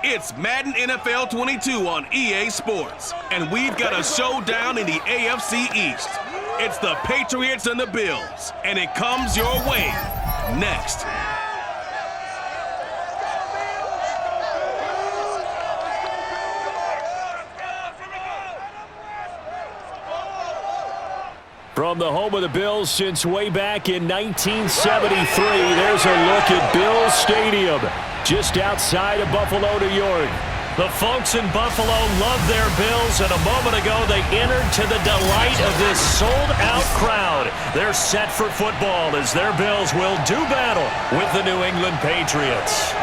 It's Madden NFL 22 on EA Sports, and we've got a showdown in the AFC East. It's the Patriots and the Bills, and it comes your way next. From the home of the Bills since way back in 1973, there's a look at Bills Stadium, just outside of Buffalo, New York. The folks in Buffalo love their Bills, and a moment ago they entered to the delight of this sold-out crowd. They're set for football as their Bills will do battle with the New England Patriots.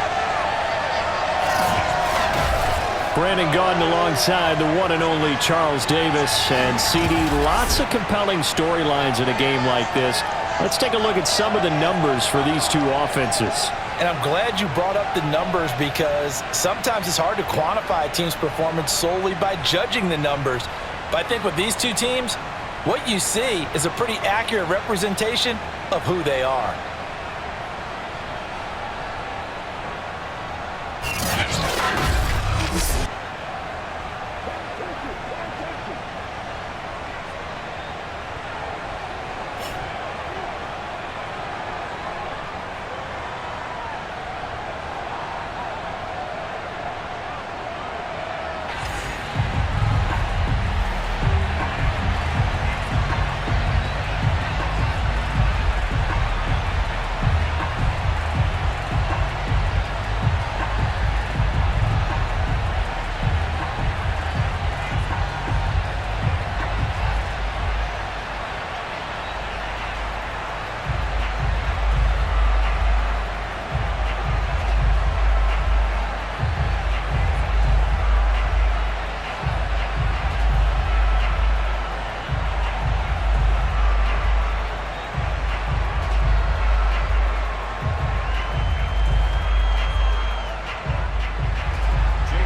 Brandon Gaudin alongside the one and only Charles Davis. And CD, lots of compelling storylines in a game like this. Let's take a look at some of the numbers for these two offenses. And I'm glad you brought up the numbers because sometimes it's hard to quantify a team's performance solely by judging the numbers. But I think with these two teams, what you see is a pretty accurate representation of who they are.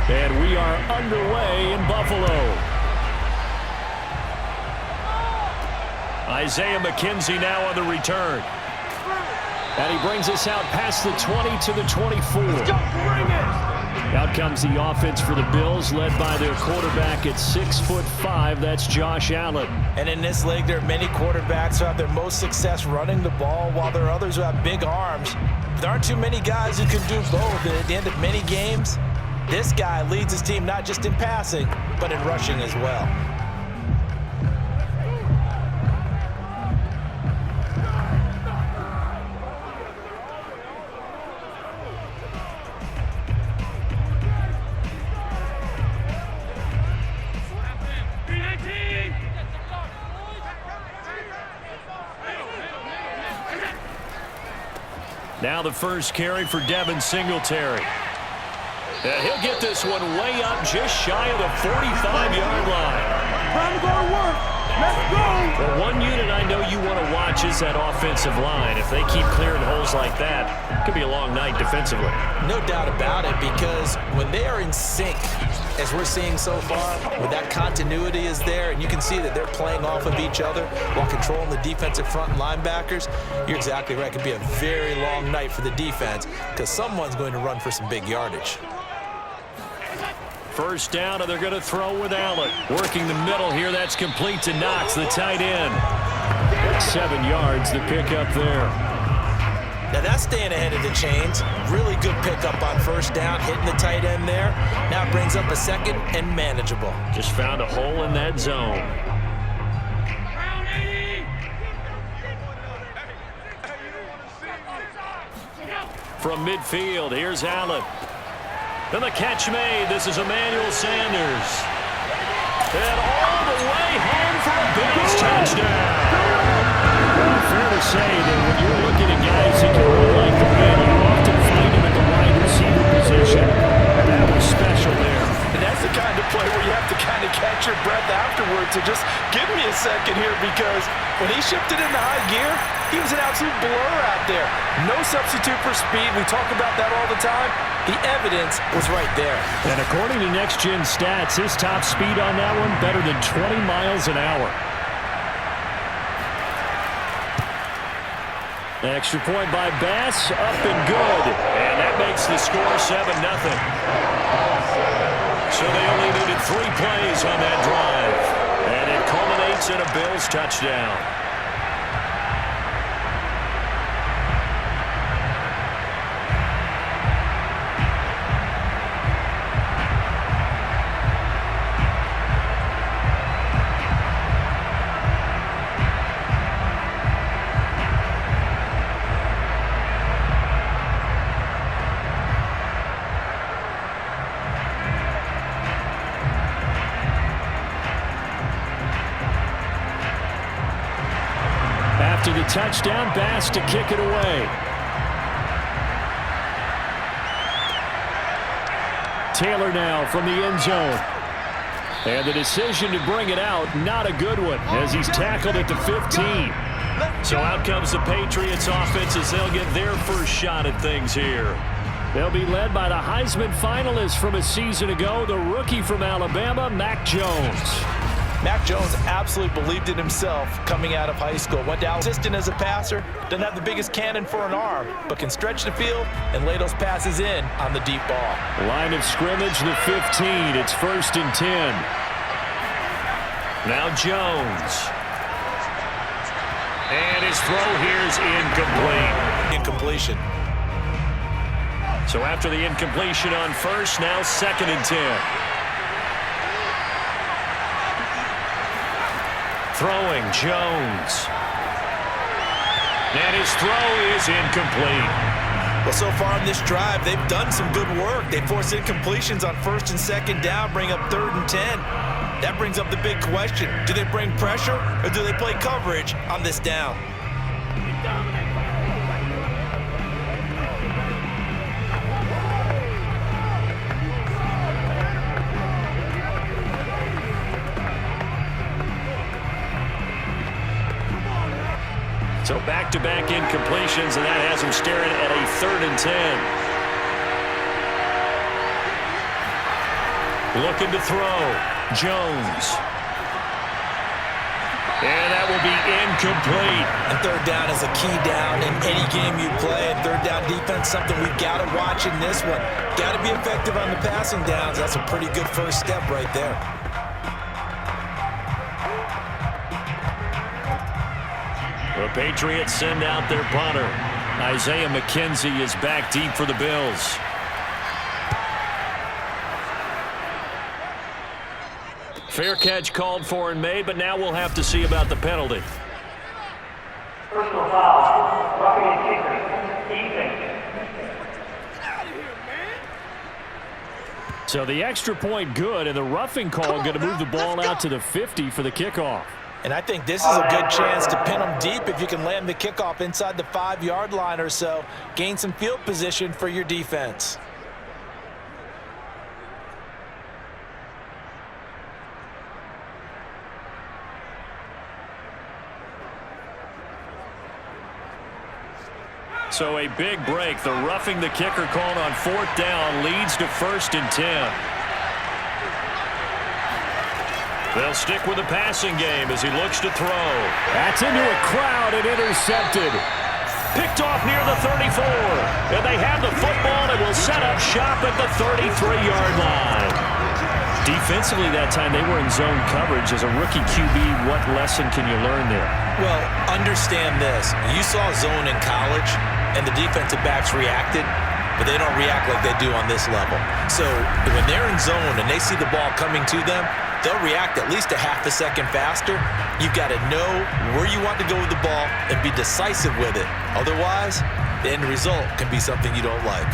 And we are underway in Buffalo. Isaiah McKenzie now on the return. And he brings us out past the 20 to the 24. Out comes the offense for the Bills, led by their quarterback at 6'5". That's Josh Allen. And in this league, there are many quarterbacks who have their most success running the ball, while there are others who have big arms. There aren't too many guys who can do both. And at the end of many games, this guy leads his team not just in passing, but in rushing as well. Now the first carry for Devin Singletary. And he'll get this one way up just shy of the 45-yard line. Time to go to work. Let's go. Well, one unit I know you want to watch is that offensive line. If they keep clearing holes like that, it could be a long night defensively. No doubt about it, because when they are in sync, as we're seeing so far, when that continuity is there, and you can see that they're playing off of each other while controlling the defensive front and linebackers, you're exactly right. It could be a very long night for the defense because someone's going to run for some big yardage. First down, and they're going to throw with Allen. Working the middle here, that's complete to Knox, the tight end. 7 yards, the pickup there. Now that's staying ahead of the chains. Really good pickup on first down, hitting the tight end there. Now it brings up a second and manageable. Just found a hole in that zone. From midfield, here's Allen. And the catch made. This is Emmanuel Sanders. And all the way home for a Bills touchdown. Well, fair to say that when you're looking at guys that can run like the wind, you often find them at the wide receiver position. That was special there. And that's the kind of play where you have to kind of catch your breath afterwards. So just give me a second here, because when he shifted into high gear, he was an absolute blur out there. No substitute for speed. We talk about that all the time. The evidence was right there. And according to Next Gen Stats, his top speed on that one, better than 20 miles an hour. Extra point by Bass, up and good. And that makes the score 7-0. So they only needed 3 plays on that drive. And it culminates in a Bills touchdown. After the touchdown, Bass to kick it away. Taylor now from the end zone. And the decision to bring it out, not a good one, as he's tackled at the 15. So out comes the Patriots offense as they'll get their first shot at things here. They'll be led by the Heisman finalist from a season ago, the rookie from Alabama, Mac Jones. Mac Jones absolutely believed in himself coming out of high school. Went down consistent as a passer, doesn't have the biggest cannon for an arm, but can stretch the field and lay those passes in on the deep ball. Line of scrimmage, the 15. It's 1st and 10. Now Jones. And his throw here is incomplete. Incompletion. So after the incompletion on first, now 2nd and 10. Throwing, Jones. And his throw is incomplete. Well, so far on this drive, they've done some good work. They forced incompletions on 1st and 2nd down, bring up 3rd and 10. That brings up the big question. Do they bring pressure or do they play coverage on this down? So back-to-back incompletions, and that has him staring at a 3rd and 10. Looking to throw. Jones. And that will be incomplete. And 3rd down is a key down in any game you play. And 3rd down defense, something we've got to watch in this one. Got to be effective on the passing downs. That's a pretty good first step right there. The Patriots send out their punter. Isaiah McKenzie is back deep for the Bills. Fair catch called for and made, but now we'll have to see about the penalty. Personal foul, roughing and kicker, defense. So the extra point good, and the roughing call going to move the ball out to the 50 for the kickoff. And I think this is a good chance to pin them deep if you can land the kickoff inside the 5-yard line or so. Gain some field position for your defense. So a big break. The roughing the kicker called on 4th down leads to 1st and 10. They'll stick with the passing game as he looks to throw. That's into a crowd and intercepted. Picked off near the 34. And they have the football and will set up shop at the 33-yard line. Defensively that time, they were in zone coverage. As a rookie QB, what lesson can you learn there? Well, understand this. You saw zone in college, and the defensive backs reacted, but they don't react like they do on this level. So when they're in zone and they see the ball coming to them, they'll react at least a half a second faster. You've got to know where you want to go with the ball and be decisive with it. Otherwise, the end result can be something you don't like.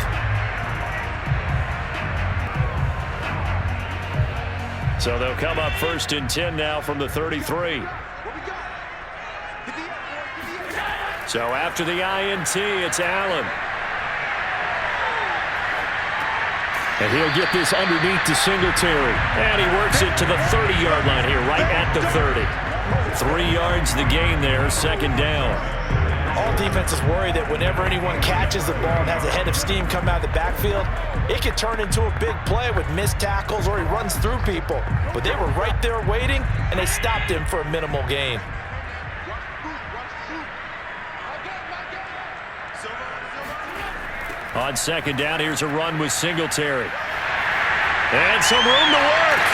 So they'll come up 1st and 10 now from the 33. So after the INT, it's Allen. And he'll get this underneath to Singletary. And he works it to the 30-yard line here, right at the 30. 3 yards the gain there, 2nd down. All defenses worry that whenever anyone catches the ball and has a head of steam come out of the backfield, it can turn into a big play with missed tackles or he runs through people. But they were right there waiting, and they stopped him for a minimal gain. On second down, here's a run with Singletary. And some room to work.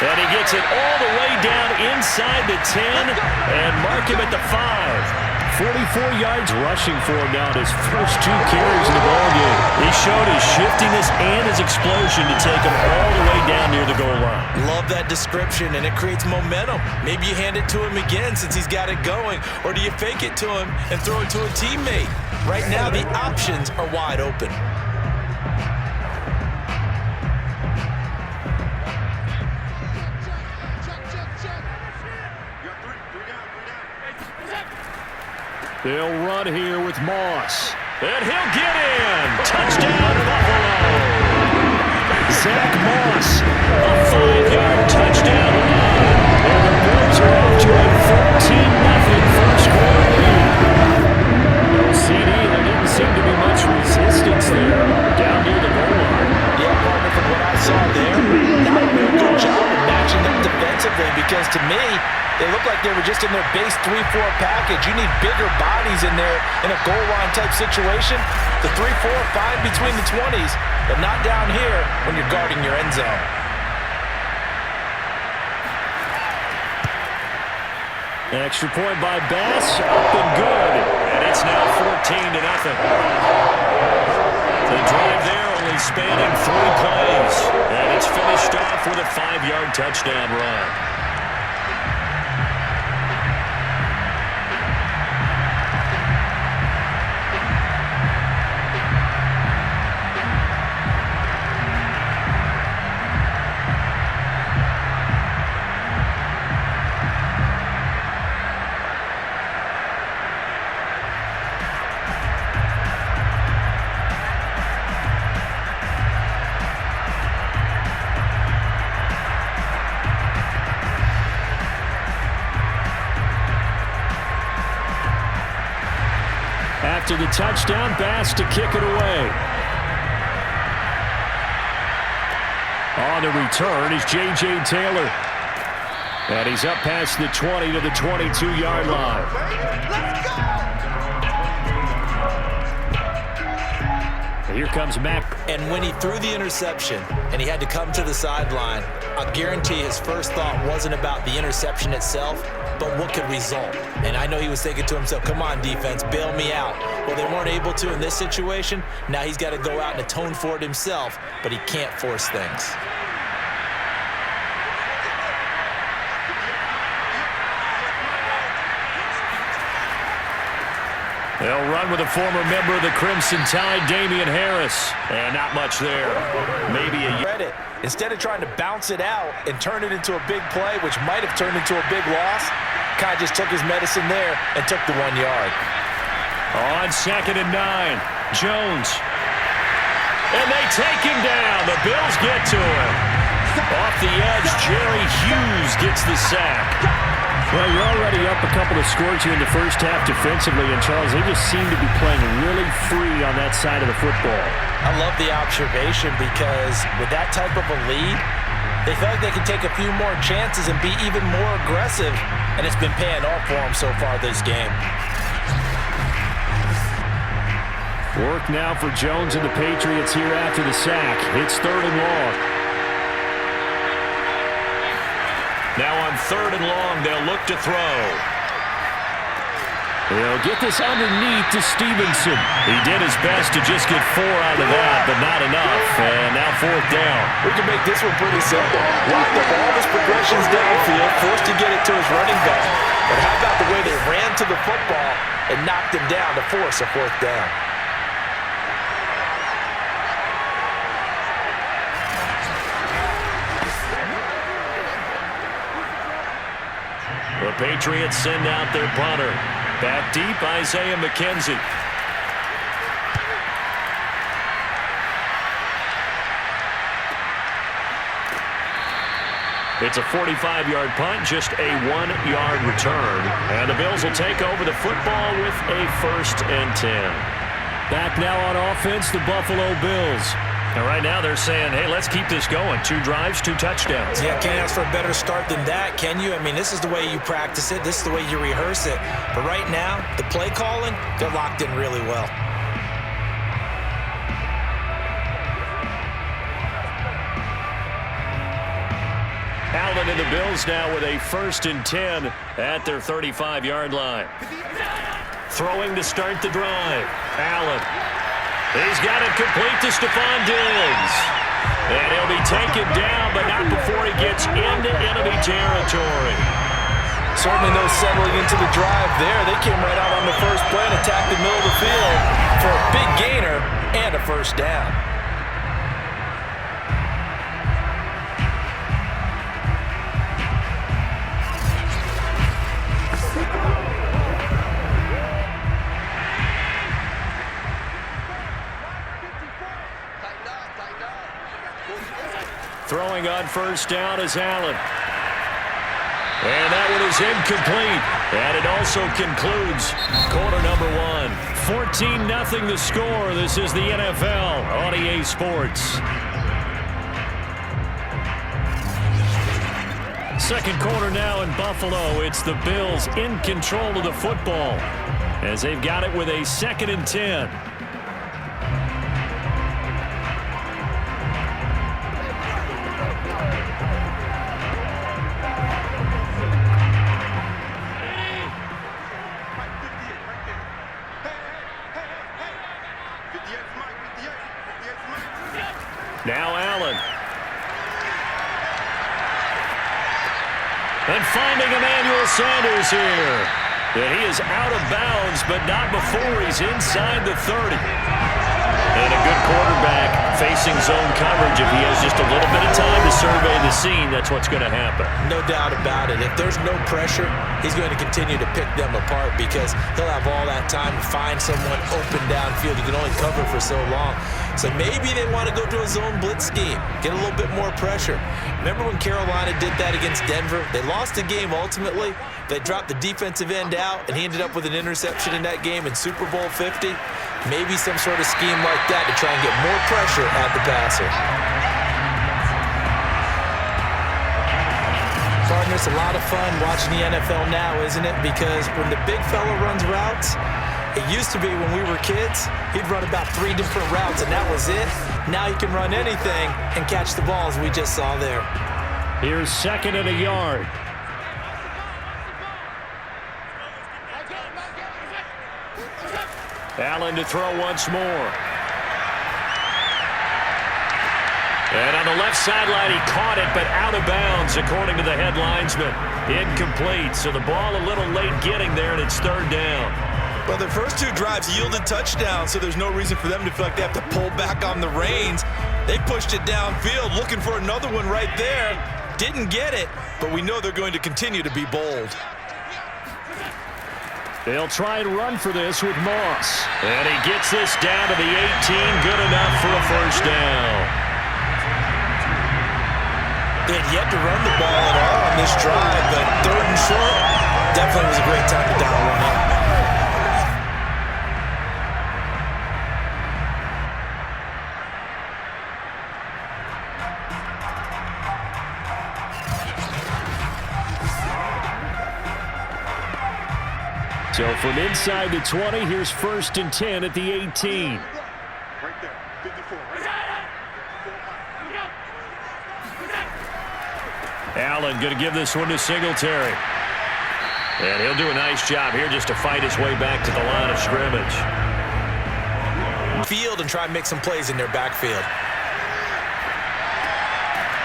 And he gets it all the way down inside the 10 and mark him at the 5. 44 yards rushing for him now in his first 2 carries in the ballgame. He showed his shiftiness and his explosion to take him all the way down near the goal line. Love that description, and it creates momentum. Maybe you hand it to him again since he's got it going, or do you fake it to him and throw it to a teammate? Right now, the options are wide open. They'll run here with Moss. And he'll get in. Touchdown, Buffalo. Zach Moss, a 5-yard touchdown run. And the Bills are off to a 14-0 first quarter lead. No CD, there didn't seem to be much resistance there down near the goal line. Yeah, partner, from what I saw there, not a real good job of matching up defensively because to me, they look like they were just in their base 3-4 package. You need bigger bodies in there in a goal line type situation. The 3-4 fine between the 20s, but not down here when you're guarding your end zone. Extra point by Bass, up and good. And it's now 14-0. The drive there only spanning 3 plays. And it's finished off with a 5-yard touchdown run. After the touchdown, Bass to kick it away. On the return is J.J. Taylor. And he's up past the 20 to the 22-yard line. Let's go! Here comes Mack. And when he threw the interception and he had to come to the sideline, I guarantee his first thought wasn't about the interception itself, but what could result. And I know he was thinking to himself, come on, defense, bail me out. Well, they weren't able to in this situation. Now he's got to go out and atone for it himself, but he can't force things. They'll run with a former member of the Crimson Tide, Damian Harris. And not much there. Maybe a credit. Instead of trying to bounce it out and turn it into a big play, which might have turned into a big loss, kind of just took his medicine there and took the 1 yard. On 2nd and 9, Jones. And they take him down. The Bills get to him. Off the edge, Jerry Hughes gets the sack. Well, you're already up a couple of scores here in the first half defensively, and Charles, they just seem to be playing really free on that side of the football. I love the observation because with that type of a lead, they feel like they can take a few more chances and be even more aggressive, and it's been paying off for them so far this game. Work now for Jones and the Patriots here after the sack. It's 3rd and long. Now on 3rd and long, they'll look to throw. They'll get this underneath to Stevenson. He did his best to just get 4 out of that, but not enough. And now 4th down. We can make this one pretty simple. Locked up all his progressions downfield, forced to get it to his running back. But how about the way they ran to the football and knocked him down to force a 4th down? The Patriots send out their punter. Back deep, Isaiah McKenzie. It's a 45-yard punt, just a 1-yard return. And the Bills will take over the football with a 1st and 10. Back now on offense, the Buffalo Bills. And right now they're saying, hey, let's keep this going. 2 drives, 2 touchdowns. Yeah, can't ask for a better start than that, can you? I mean, this is the way you practice it. This is the way you rehearse it. But right now, the play calling, they're locked in really well. Allen and the Bills now with a 1st and 10 at their 35-yard line. Throwing to start the drive. Allen. He's got it complete to Stephon Diggs. And he'll be taken down, but not before he gets into enemy territory. Certainly no settling into the drive there. They came right out on the first play and attacked the middle of the field for a big gainer and a 1st down. Throwing on 1st down is Allen. And that one is incomplete. And it also concludes quarter number 1. 14-0 the score. This is the NFL on EA Sports. Second quarter now in Buffalo. It's the Bills in control of the football as they've got it with a 2nd and 10. Now Allen. And finding Emmanuel Sanders here. And he is out of bounds, but not before he's inside the 30. And a good quarterback facing zone coverage. If he has just a little bit of time to survey the scene, that's what's going to happen. No doubt about it. If there's no pressure, he's going to continue to pick them apart because he'll have all that time to find someone open downfield. He can only cover for so long. So maybe they want to go to a zone blitz scheme, get a little bit more pressure. Remember when Carolina did that against Denver? They lost the game ultimately. They dropped the defensive end out, and he ended up with an interception in that game in Super Bowl 50. Maybe some sort of scheme like that to try and get more pressure at the passer. Partner, it's a lot of fun watching the NFL now, isn't it? Because when the big fella runs routes, it used to be when we were kids, he'd run about 3 different routes, and that was it. Now he can run anything and catch the ball, as we just saw there. Here's 2nd and a yard. Allen to throw once more. And on the left sideline, he caught it, but out of bounds, according to the head linesman. Incomplete, so the ball a little late getting there, and it's 3rd down. Well, their first 2 drives yielded touchdowns, so there's no reason for them to feel like they have to pull back on the reins. They pushed it downfield, looking for another one right there. Didn't get it, but we know they're going to continue to be bold. They'll try and run for this with Moss. And he gets this down to the 18. Good enough for a 1st down. They had yet to run the ball at all on this drive, but 3rd and short definitely was a great time to dial one up. So from inside the 20, here's 1st and 10 at the 18. Right there, 54. Allen going to give this one to Singletary. And he'll do a nice job here just to fight his way back to the line of scrimmage. Field and try and make some plays in their backfield.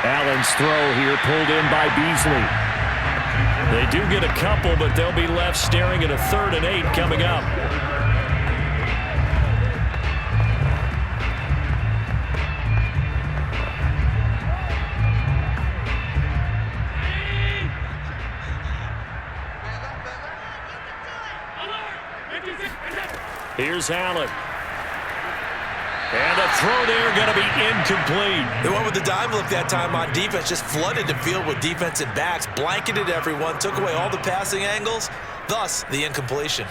Allen's throw here pulled in by Beasley. They do get a couple, but they'll be left staring at a 3rd and 8 coming up. Here's Allen. And the throw there going to be incomplete. They went with the dime look that time on defense, just flooded the field with defensive backs, blanketed everyone, took away all the passing angles, thus the incompletion.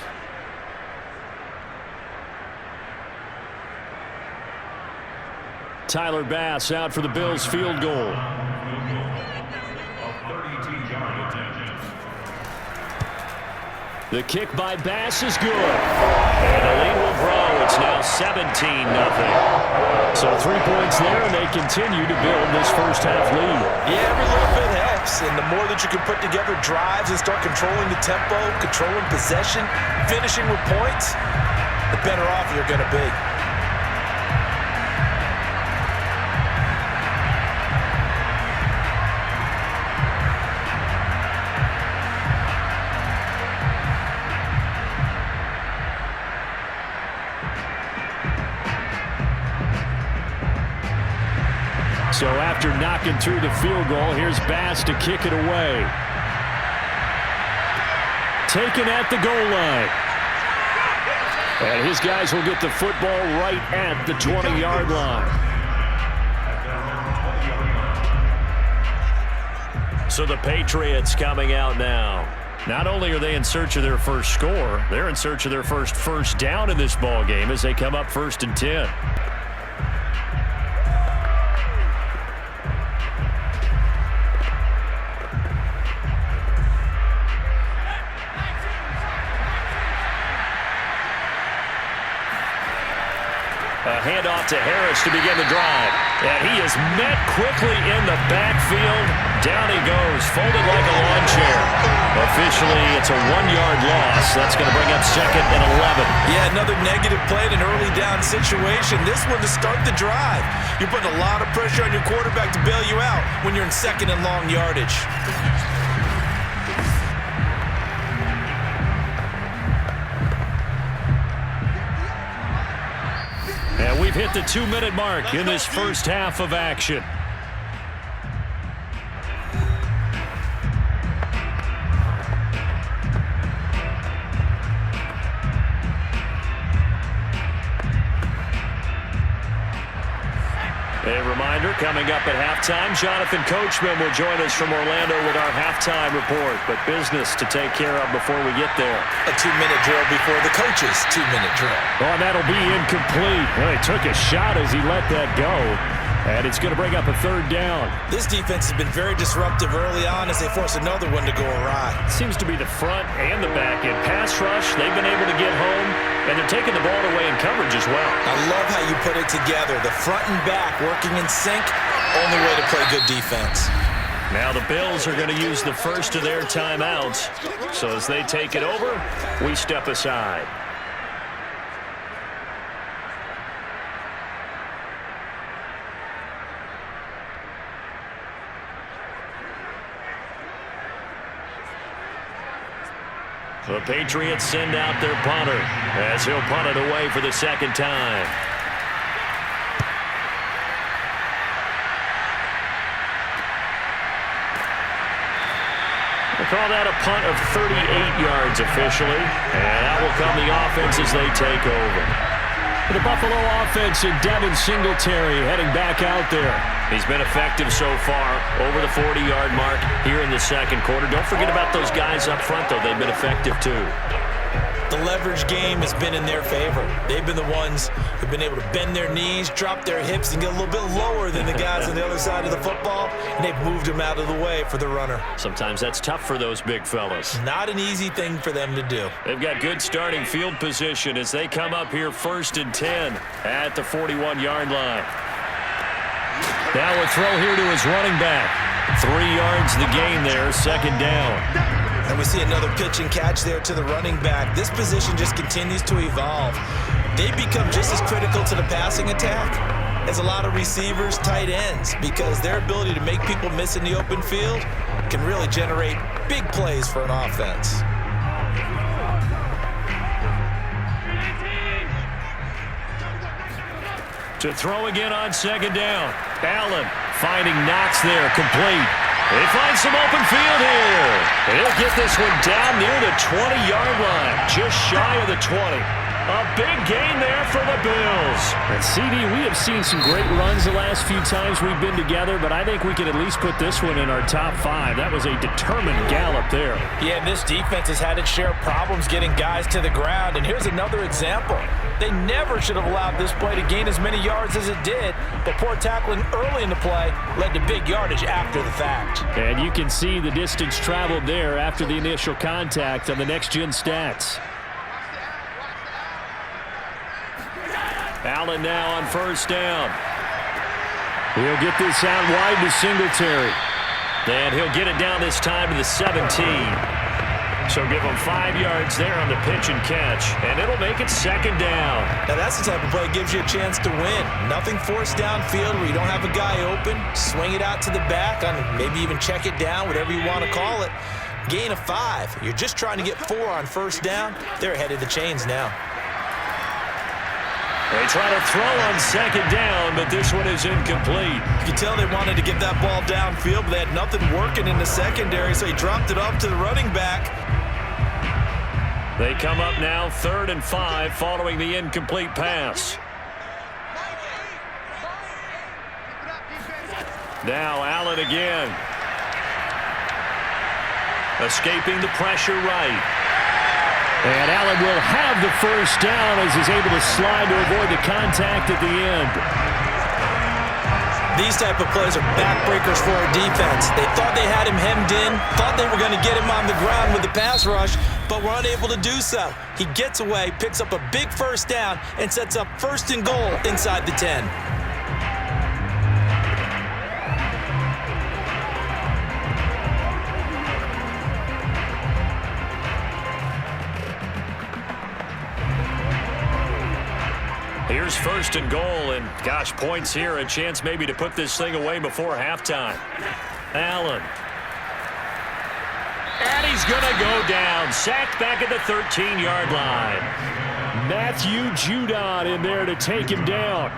Tyler Bass out for the Bills field goal. The kick by Bass is good. And the lead will grow. It's now 17-0. So 3 points there, and they continue to build this first half lead. Yeah, every little bit helps, and the more that you can put together drives and start controlling the tempo, controlling possession, finishing with points, the better off you're going to be. So after knocking through the field goal, here's Bass to kick it away. Taken at the goal line. And his guys will get the football right at the 20-yard line. So the Patriots coming out now. Not only are they in search of their first score, they're in search of their first down in this ball game as they come up 1st and 10. A handoff to Harris to begin the drive. And he is met quickly in the backfield. Down he goes, folded like a lawn chair. Officially, it's a 1-yard loss. That's going to bring up 2nd and 11. Yeah, another negative play in an early down situation. This one to start the drive. You're putting a lot of pressure on your quarterback to bail you out when you're in 2nd and long yardage. And we've hit the 2-minute mark in this first half of action. A reminder, coming up at halftime, Jonathan Coachman will join us from Orlando with our halftime report. But business to take care of before we get there. A 2-minute drill before the coach's 2-minute drill. Oh, and that'll be incomplete. Well, he took a shot as he let that go. And it's going to bring up a 3rd down. This defense has been very disruptive early on as they force another one to go awry. Seems to be the front and the back end. Pass rush, they've been able to get home, and they're taking the ball away in coverage as well. I love how you put it together. The front and back working in sync, only way to play good defense. Now the Bills are going to use the first of their timeouts. So as they take it over, we step aside. The Patriots send out their punter as he'll punt it away for the 2nd time. They call that a punt of 38 yards officially, and that will come the offense as they take over. The Buffalo offense and Devin Singletary heading back out there. He's been effective so far, over the 40-yard mark here in the 2nd quarter. Don't forget about those guys up front, though. They've been effective, too. The leverage game has been in their favor. They've been the ones who've been able to bend their knees, drop their hips, and get a little bit lower than the guys on the other side of the football, and they've moved them out of the way for the runner. Sometimes that's tough for those big fellas. Not an easy thing for them to do. They've got good starting field position as they come up here 1st and 10 at the 41-yard line. Now a throw here to his running back. 3 yards the gain there, 2nd down. And we see another pitch and catch there to the running back. This position just continues to evolve. They become just as critical to the passing attack as a lot of receivers, tight ends, because their ability to make people miss in the open field can really generate big plays for an offense. To throw again on 2nd down. Allen finding Knox there, complete. They find some open field here. They'll get this one down near the 20-yard line, just shy of the 20. A big gain there for the Bills. And CD, we have seen some great runs the last few times we've been together, but I think we can at least put this one in our top 5. That was a determined gallop there. Yeah, and this defense has had its share of problems getting guys to the ground. And here's another example. They never should have allowed this play to gain as many yards as it did, but poor tackling early in the play led to big yardage after the fact. And you can see the distance traveled there after the initial contact on the next-gen stats. Allen now on first down. He'll get this out wide to Singletary. And he'll get it down this time to the 17. So give him 5 yards there on the pitch and catch. And it'll make it second down. Now that's the type of play that gives you a chance to win. Nothing forced downfield where you don't have a guy open. Swing it out to the back, maybe even check it down, whatever you want to call it. Gain of 5. You're just trying to get 4 on first down. They're ahead of the chains now. They try to throw on second down, but this one is incomplete. You can tell they wanted to get that ball downfield, but they had nothing working in the secondary, so he dropped it off to the running back. They come up now 3rd and 5 following the incomplete pass. Now Allen again. Escaping the pressure right. And Allen will have the first down as he's able to slide to avoid the contact at the end. These type of plays are backbreakers for a defense. They thought they had him hemmed in, thought they were going to get him on the ground with the pass rush, but were unable to do so. He gets away, picks up a big first down, and sets up 1st and goal inside the 10. Here's 1st and goal, and gosh, points here, a chance maybe to put this thing away before halftime. Allen. And he's going to go down. Sacked back at the 13-yard line. Matthew Judon in there to take him down.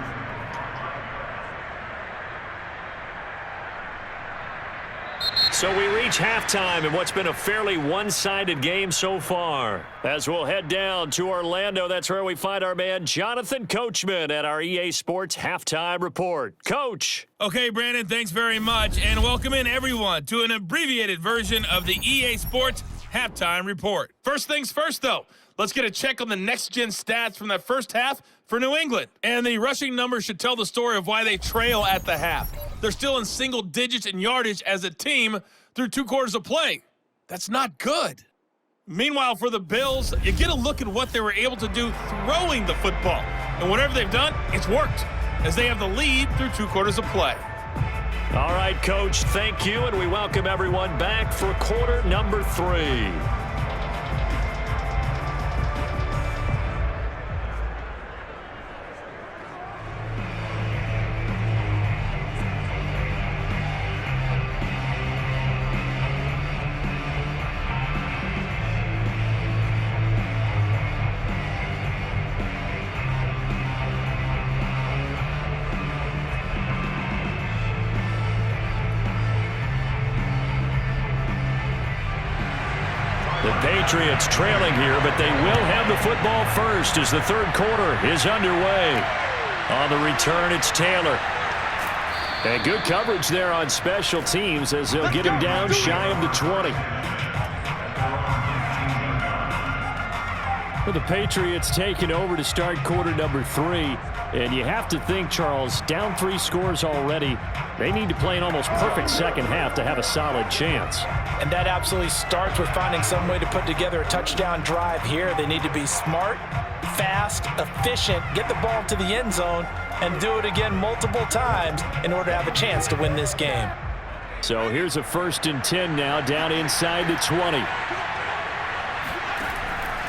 So we reach halftime in what's been a fairly one-sided game so far. As we'll head down to Orlando, that's where we find our man Jonathan Coachman at our EA Sports Halftime Report. Coach. Okay, Brandon, thanks very much, and welcome in everyone to an abbreviated version of the EA Sports Halftime Report. First things first, though, let's get a check on the next-gen stats from that first half for New England. And the rushing numbers should tell the story of why they trail at the half. They're still in single digits in yardage as a team through 2 quarters of play. That's not good. Meanwhile, for the Bills, you get a look at what they were able to do throwing the football. And whatever they've done, it's worked, as they have the lead through 2 quarters of play. All right, Coach, thank you, and we welcome everyone back for quarter number 3. The Patriots trailing here, but they will have the football first as the 3rd quarter is underway. On the return, it's Taylor. And good coverage there on special teams as they'll get him down shy of the 20. Well, the Patriots taking over to start quarter number 3. And you have to think, Charles, down 3 scores already. They need to play an almost perfect second half to have a solid chance. And that absolutely starts with finding some way to put together a touchdown drive here. They need to be smart, fast, efficient, get the ball to the end zone, and do it again multiple times in order to have a chance to win this game. So here's a 1st and 10 now, down inside the 20.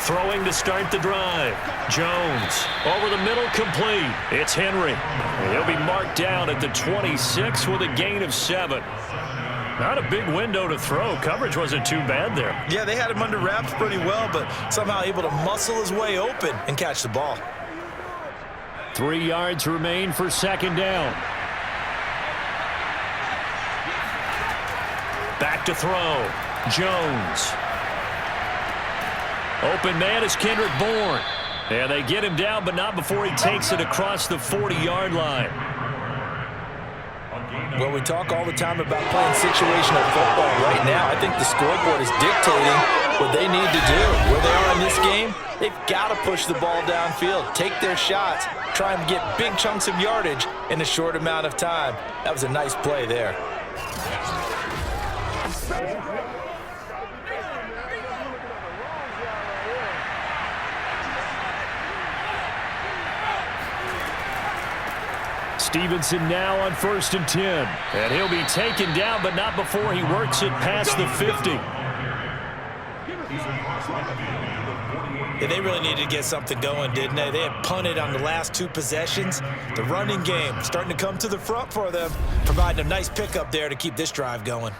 Throwing to start the drive. Jones over the middle, complete. It's Henry. He'll be marked down at the 26 with a gain of 7. Not a big window to throw. Coverage wasn't too bad there. Yeah, they had him under wraps pretty well, but somehow able to muscle his way open and catch the ball. 3 yards remain for 2nd down. Back to throw. Jones. Open man is Kendrick Bourne. And they get him down, but not before he takes it across the 40-yard line. Well, we talk all the time about playing situational football. Right now, I think the scoreboard is dictating what they need to do. Where they are in this game, they've got to push the ball downfield, take their shots, try and get big chunks of yardage in a short amount of time. That was a nice play there. Stevenson now on 1st and 10. And he'll be taken down, but not before he works it past the 50. Yeah, they really needed to get something going, didn't they? They had punted on the last 2 possessions. The running game starting to come to the front for them, providing a nice pickup there to keep this drive going.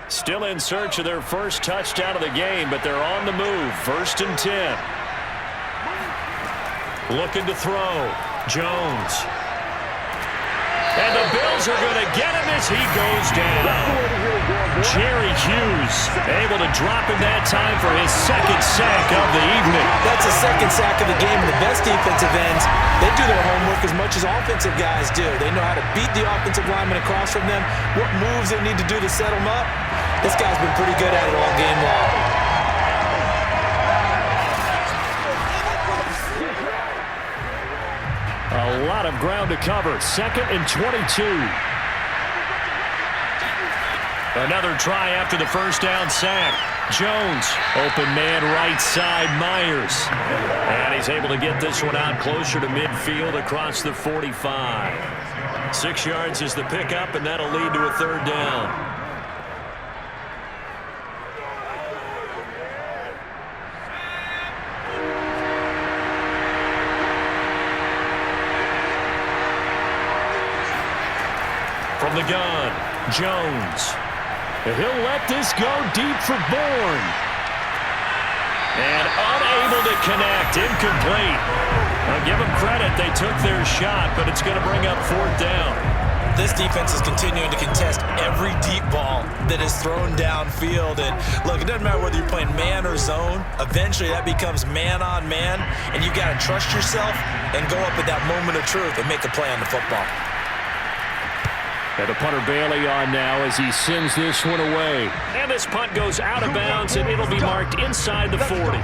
Still in search of their first touchdown of the game, but they're on the move. 1st and 10. Looking to throw. Jones. And the Bills are going to get him as he goes down. Jerry Hughes able to drop him that time for his 2nd sack of the evening. That's the 2nd sack of the game. And the best defensive ends, they do their homework as much as offensive guys do. They know how to beat the offensive lineman across from them, what moves they need to do to set them up. This guy's been pretty good at it all game long. A lot of ground to cover. 2nd and 22. Another try after the first down sack. Jones, open man right side, Myers. And he's able to get this one out closer to midfield across the 45. 6 yards is the pickup, and that'll lead to a 3rd down. From the gun, Jones. He'll let this go deep for Bourne. And unable to connect, incomplete. I'll give them credit, they took their shot, but it's going to bring up 4th down. This defense is continuing to contest every deep ball that is thrown downfield. And look, it doesn't matter whether you're playing man or zone. Eventually that becomes man on man, and you've got to trust yourself and go up at that moment of truth and make a play on the football. And the punter Bailey on now as he sends this one away. And this punt goes out of bounds, and it'll be marked inside the 40.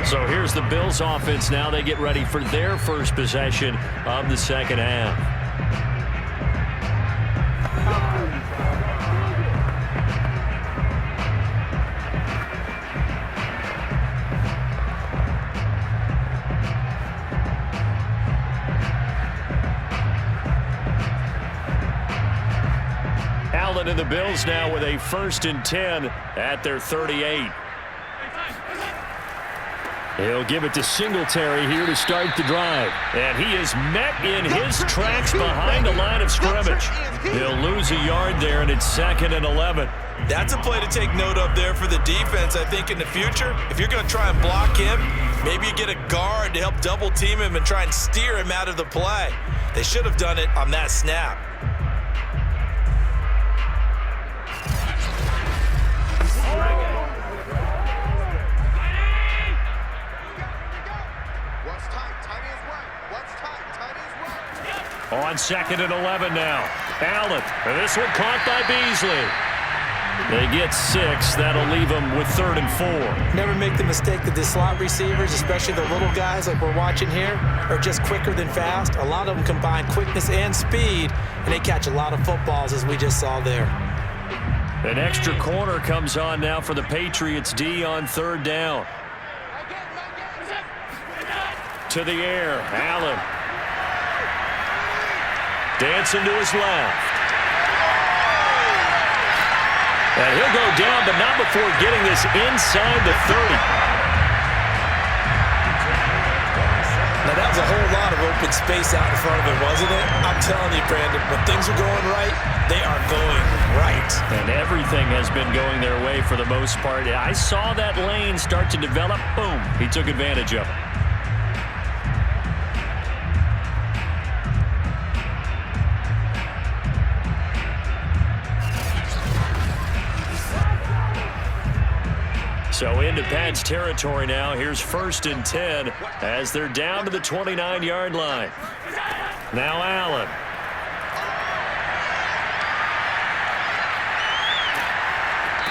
So here's the Bills offense now. They get ready for their first possession of the 2nd half. Allen and the Bills now with a 1st and 10 at their 38. He'll give it to Singletary here to start the drive. And he is met in his tracks behind the line of scrimmage. He'll lose a yard there, and it's 2nd and 11. That's a play to take note of there for the defense, I think, in the future. If you're going to try and block him, maybe you get a guard to help double team him and try and steer him out of the play. They should have done it on that snap. On 2nd and 11 now. Allen. And this one caught by Beasley. They get 6. That'll leave them with 3rd and 4. Never make the mistake that the slot receivers, especially the little guys like we're watching here, are just quicker than fast. A lot of them combine quickness and speed, and they catch a lot of footballs, as we just saw there. An extra corner comes on now for the Patriots D on 3rd down. To the air. Allen. Dancing to his left. And he'll go down, but not before getting this inside the 30. Now, that was a whole lot of open space out in front of him, wasn't it? I'm telling you, Brandon, when things are going right, they are going right. And everything has been going their way for the most part. I saw that lane start to develop. Boom. He took advantage of it. So into Pat's territory now. Here's 1st and 10 as they're down to the 29-yard line. Now Allen.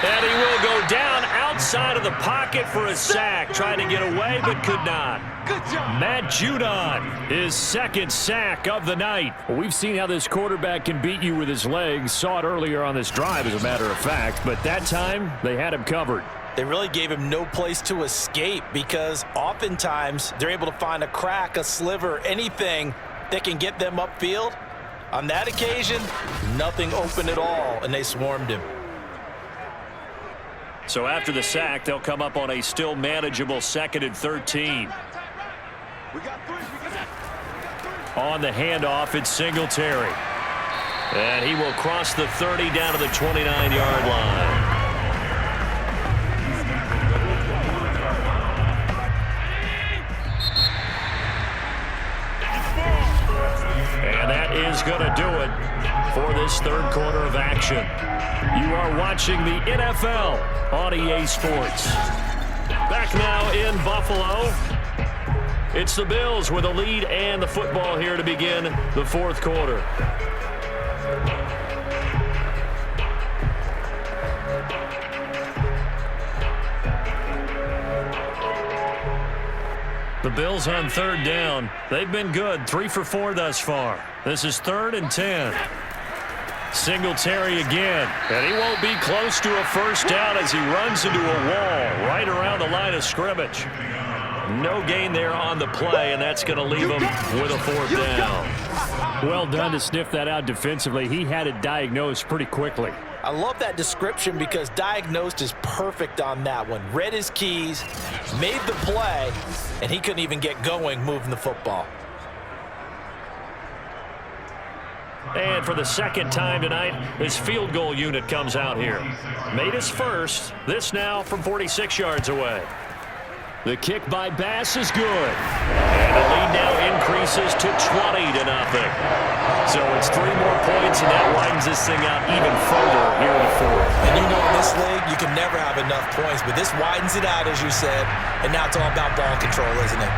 And he will go down outside of the pocket for a sack. Trying to get away, but could not. Matt Judon, his second sack of the night. Well, we've seen how this quarterback can beat you with his legs. Saw it earlier on this drive, as a matter of fact. But that time, they had him covered. They really gave him no place to escape because oftentimes they're able to find a crack, a sliver, anything that can get them upfield. On that occasion, nothing open at all, and they swarmed him. So after the sack, they'll come up on a still manageable 2nd and 13. On the handoff, it's Singletary. And he will cross the 30 down to the 29-yard line. And that is going to do it for this third quarter of action. You are watching the NFL on EA Sports. Back now in Buffalo. It's the Bills with a lead and the football here to begin the fourth quarter. The Bills on third down. They've been good. 3 for 4 thus far. This is 3rd and 10. Singletary again. And he won't be close to a first down as he runs into a wall right around the line of scrimmage. No gain there on the play, and that's going to leave him with a 4th down. Well done to sniff that out defensively. He had it diagnosed pretty quickly. I love that description because diagnosed is perfect on that one. Read his keys, made the play, and he couldn't even get going moving the football. And for the second time tonight, his field goal unit comes out here. Made his first, this now from 46 yards away. The kick by Bass is good. And the lead now increases to 20-0. So it's 3 more points, and that widens this thing out even further here in the fourth. And you know in this league, you can never have enough points, but this widens it out, as you said, and now it's all about ball control, isn't it?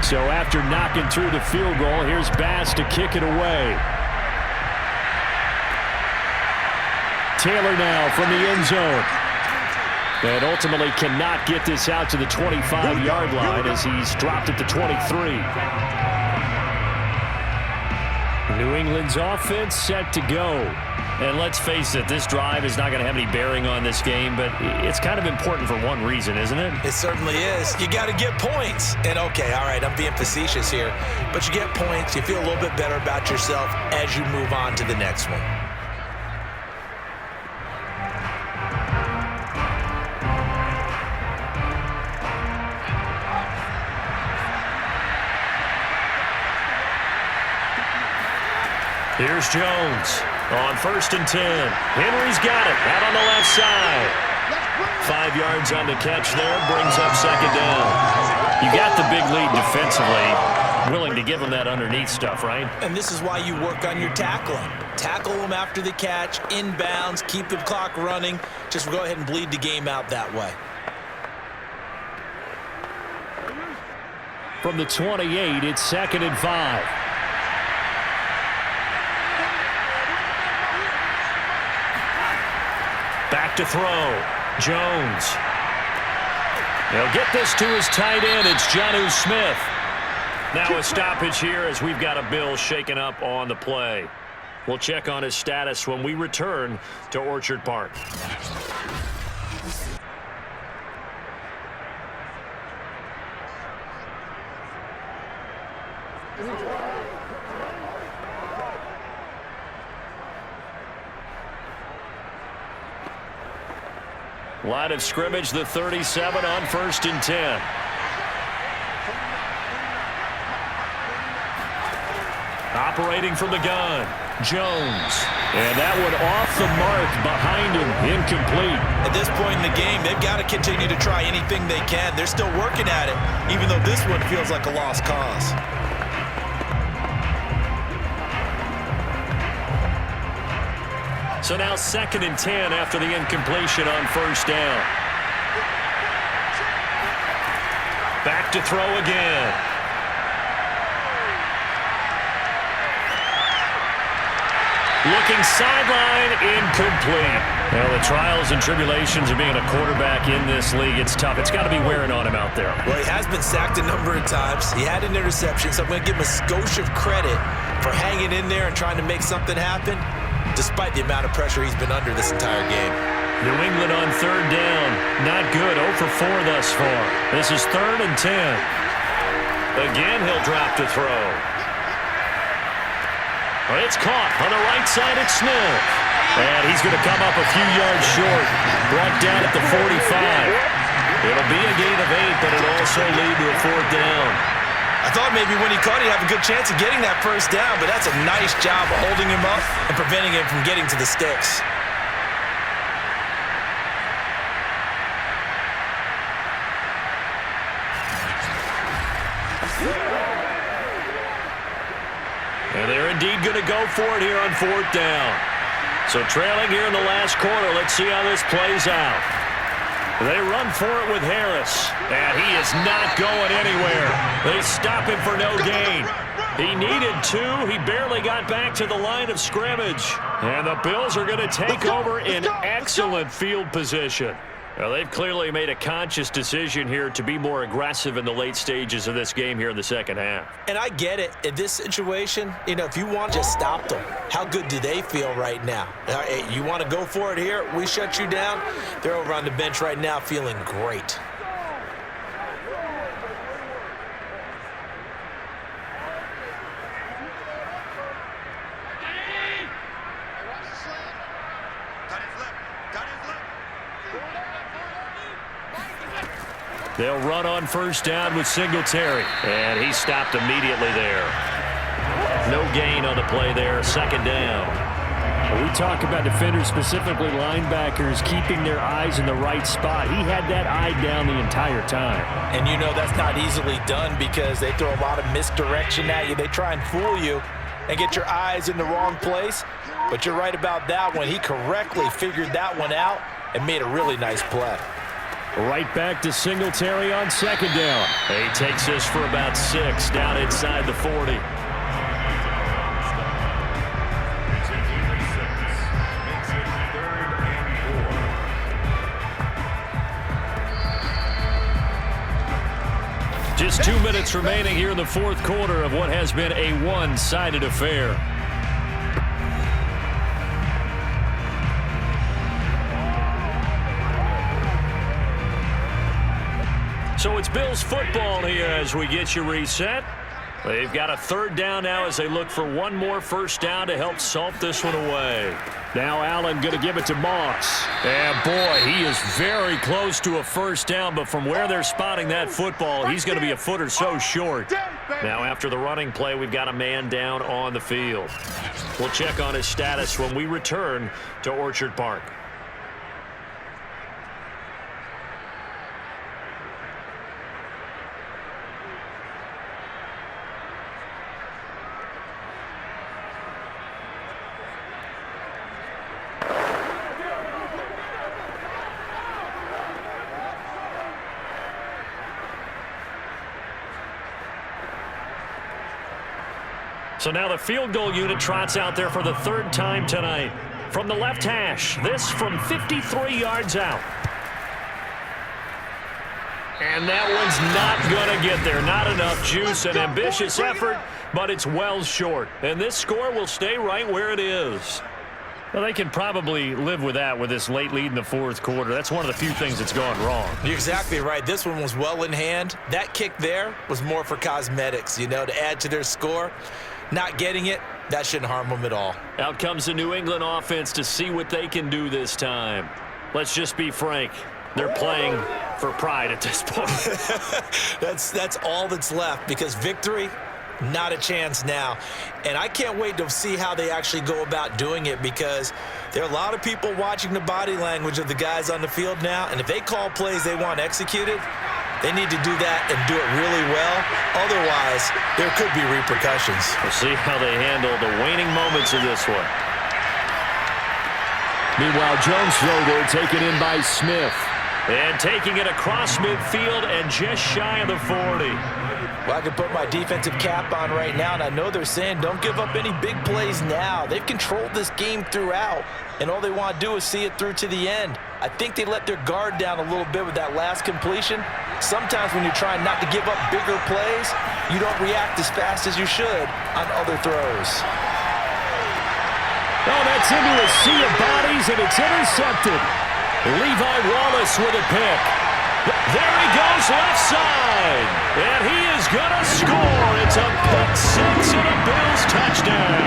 So after knocking through the field goal, here's Bass to kick it away. Taylor now from the end zone. And ultimately cannot get this out to the 25-yard line as he's dropped at the 23. New England's offense set to go. And let's face it, this drive is not going to have any bearing on this game, but it's kind of important for one reason, isn't it? It certainly is. You got to get points. And okay, all right, I'm being facetious here, but you get points, you feel a little bit better about yourself as you move on to the next one. Here's Jones on 1st and 10. Henry's got it out on the left side. 5 yards on the catch there, brings up 2nd down. You got the big lead defensively, willing to give them that underneath stuff, right? And this is why you work on your tackling. Tackle them after the catch, inbounds, keep the clock running. Just go ahead and bleed the game out that way. From the 28, it's 2nd and 5. Back to throw. Jones. He'll get this to his tight end. It's Jonnu Smith. Now a stoppage here as we've got a Bill shaken up on the play. We'll check on his status when we return to Orchard Park. Line of scrimmage, the 37 on 1st and 10. Operating from the gun, Jones. And that one off the mark behind him, incomplete. At this point in the game, they've got to continue to try anything they can. They're still working at it, even though this one feels like a lost cause. So now 2nd and 10 after the incompletion on first down. Back to throw again. Looking sideline, incomplete. Well, the trials and tribulations of being a quarterback in this league, it's tough. It's got to be wearing on him out there. Well, he has been sacked a number of times. He had an interception, so I'm going to give him a skosh of credit for hanging in there and trying to make something happen, despite the amount of pressure he's been under this entire game. New England on 3rd down. Not good. 0 for 4 thus far. This is 3rd and 10. Again, he'll drop to throw. It's caught on the right side. It's Smith. And he's going to come up a few yards short. Brought down at the 45. It'll be a gain of 8, but it'll also lead to a 4th down. I thought maybe when he caught it, he'd have a good chance of getting that first down, but that's a nice job of holding him up and preventing him from getting to the sticks. And they're indeed going to go for it here on 4th down. So trailing here in the last quarter, let's see how this plays out. They run for it with Harris, and he is not going anywhere. They stop him for no gain. He needed 2. He barely got back to the line of scrimmage. And the Bills are going to take over in excellent field position. Well, they've clearly made a conscious decision here to be more aggressive in the late stages of this game here in the second half. And I get it. In this situation, if you want to just stop them, how good do they feel right now? Hey, you want to go for it here? We shut you down? They're over on the bench right now feeling great. They'll run on first down with Singletary. And he stopped immediately there. No gain on the play there. 2nd down. We talk about defenders, specifically linebackers, keeping their eyes in the right spot. He had that eye down the entire time. And that's not easily done because they throw a lot of misdirection at you. They try and fool you and get your eyes in the wrong place. But you're right about that one. He correctly figured that one out and made a really nice play. Right back to Singletary on 2nd down. He takes this for about 6 down inside the 40. Just 2 minutes remaining here in the 4th quarter of what has been a one-sided affair. So it's Bills football here as we get you reset. They've got a 3rd down now as they look for one more first down to help salt this one away. Now Allen going to give it to Moss. And boy, he is very close to a first down, but from where they're spotting that football, he's going to be a foot or so short. Now after the running play, we've got a man down on the field. We'll check on his status when we return to Orchard Park. So now the field goal unit trots out there for the 3rd time tonight. From the left hash, this from 53 yards out. And that one's not going to get there. Not enough juice. An ambitious effort, but it's well short. And this score will stay right where it is. Well, they can probably live with that with this late lead in the 4th quarter. That's one of the few things that's gone wrong. You're exactly right. This one was well in hand. That kick there was more for cosmetics, to add to their score. Not getting it, that shouldn't harm them at all. Out comes the New England offense to see what they can do this time. Let's just be frank. They're playing for pride at this point. That's all that's left because victory, not a chance now. And I can't wait to see how they actually go about doing it because there are a lot of people watching the body language of the guys on the field now. And if they call plays they want executed, they need to do that and do it really well. Otherwise, there could be repercussions. We'll see how they handle the waning moments of this one. Meanwhile, Jones' throw there taken in by Smith. And taking it across midfield and just shy of the 40. Well, I can put my defensive cap on right now, and I know they're saying don't give up any big plays now. They've controlled this game throughout, and all they want to do is see it through to the end. I think they let their guard down a little bit with that last completion. Sometimes when you're trying not to give up bigger plays, you don't react as fast as you should on other throws. Oh, that's into a sea of bodies, and it's intercepted. Levi Wallace with a pick. There he goes left side. And he is going to score. It's a pick six and a Bills touchdown.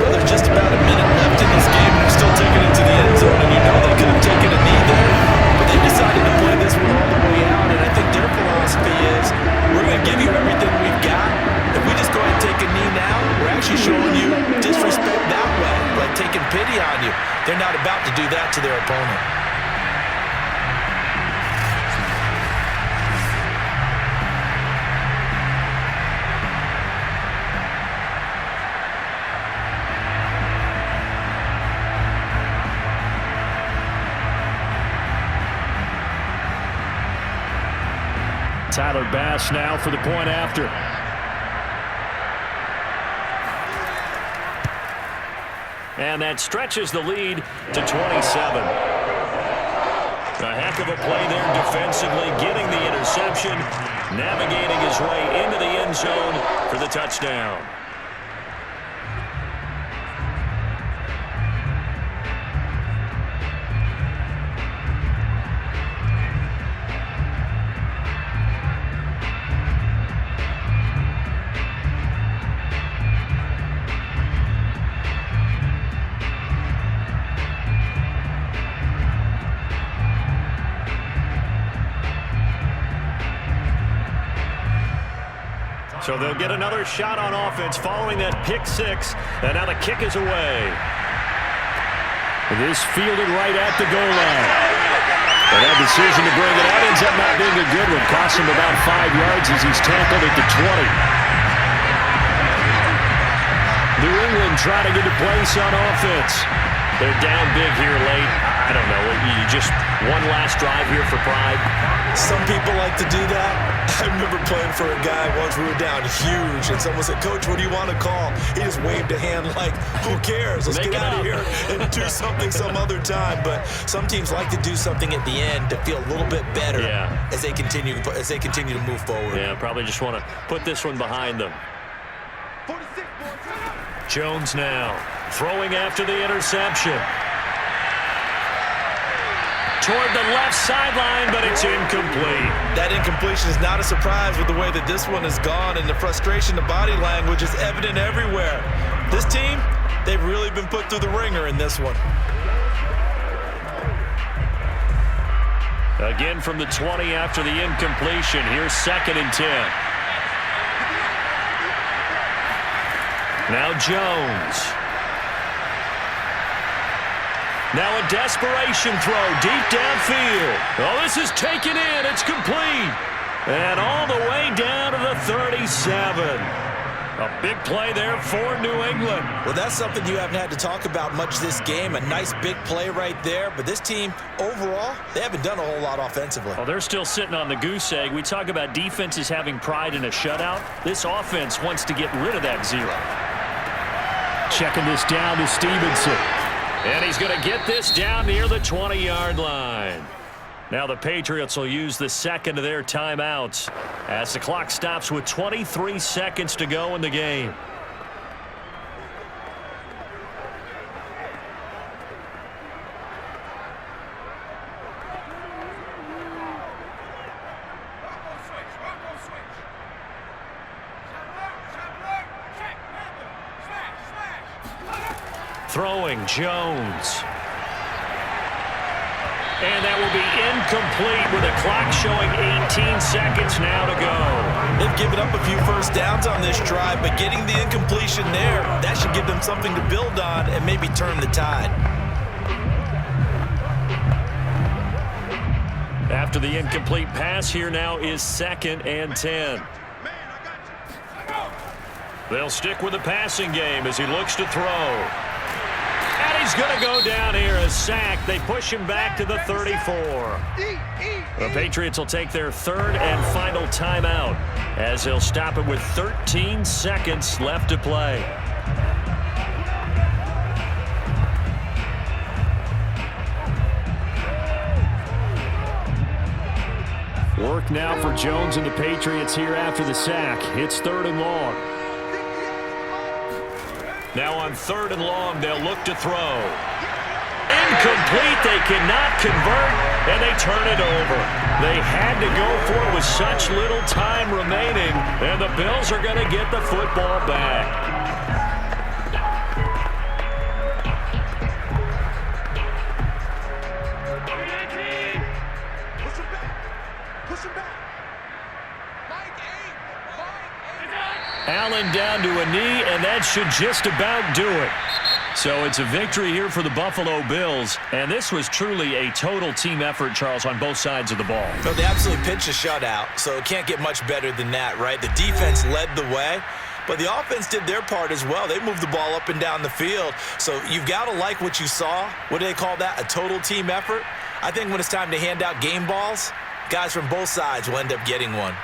Well, there's just about a minute left in this game. They're still taking it to the end zone, and you know they could have taken a knee there. But they decided to play this one all the way out, and I think their philosophy is we're going to give you everything we've got. If we just go ahead and take a knee now, we're actually showing you disrespect that way, like taking pity on you. They're not about to do that to their opponent. Tyler Bass now for the point after. And that stretches the lead to 27. A heck of a play there defensively, getting the interception, navigating his way into the end zone for the touchdown. So they'll get another shot on offense following that pick six. And now the kick is away. This fielded right at the goal line. And that decision to bring it out ends up not being a good one. Costs him about 5 yards as he's tackled at the 20. New England trying to get a place on offense. They're down big here late. I don't know. You just one last drive here for pride. Some people like to do that. I remember playing for a guy once. We were down huge, and someone said, "Coach, what do you want to call?" He just waved a hand like, "Who cares? Let's get out of here and do something some other time." But some teams like to do something at the end to feel a little bit better as they continue to move forward. Yeah, probably just want to put this one behind them. Jones now throwing after the interception. Toward the left sideline, but it's incomplete. That incompletion is not a surprise with the way that this one has gone, and the frustration, the body language is evident everywhere. This team, they've really been put through the ringer in this one. Again from the 20 after the incompletion. Here's 2nd and 10. Now Jones. Now a desperation throw deep downfield. Oh, this is taken in. It's complete. And all the way down to the 37. A big play there for New England. Well, that's something you haven't had to talk about much this game. A nice big play right there. But this team, overall, they haven't done a whole lot offensively. Well, they're still sitting on the goose egg. We talk about defenses having pride in a shutout. This offense wants to get rid of that zero. Checking this down to Stevenson. And he's going to get this down near the 20-yard line. Now the Patriots will use the second of their timeouts as the clock stops with 23 seconds to go in the game. Throwing Jones. And that will be incomplete with a clock showing 18 seconds now to go. They've given up a few first downs on this drive, but getting the incompletion there, that should give them something to build on and maybe turn the tide. After the incomplete pass, here now is 2nd and 10. They'll stick with the passing game as he looks to throw. And he's going to go down here, a sack. They push him back to the 34. The Patriots will take their third and final timeout as they'll stop it with 13 seconds left to play. Work now for Jones and the Patriots here after the sack. It's 3rd and long. Now on 3rd and long, they'll look to throw. Incomplete. They cannot convert, and they turn it over. They had to go for it with such little time remaining, and the Bills are going to get the football back. Allen down to a knee, and that should just about do it. So it's a victory here for the Buffalo Bills, and this was truly a total team effort, Charles, on both sides of the ball. No, they absolutely pitched a shutout, so it can't get much better than that, right? The defense led the way, but the offense did their part as well. They moved the ball up and down the field, so you've got to like what you saw. What do they call that? A total team effort? I think when it's time to hand out game balls, guys from both sides will end up getting one.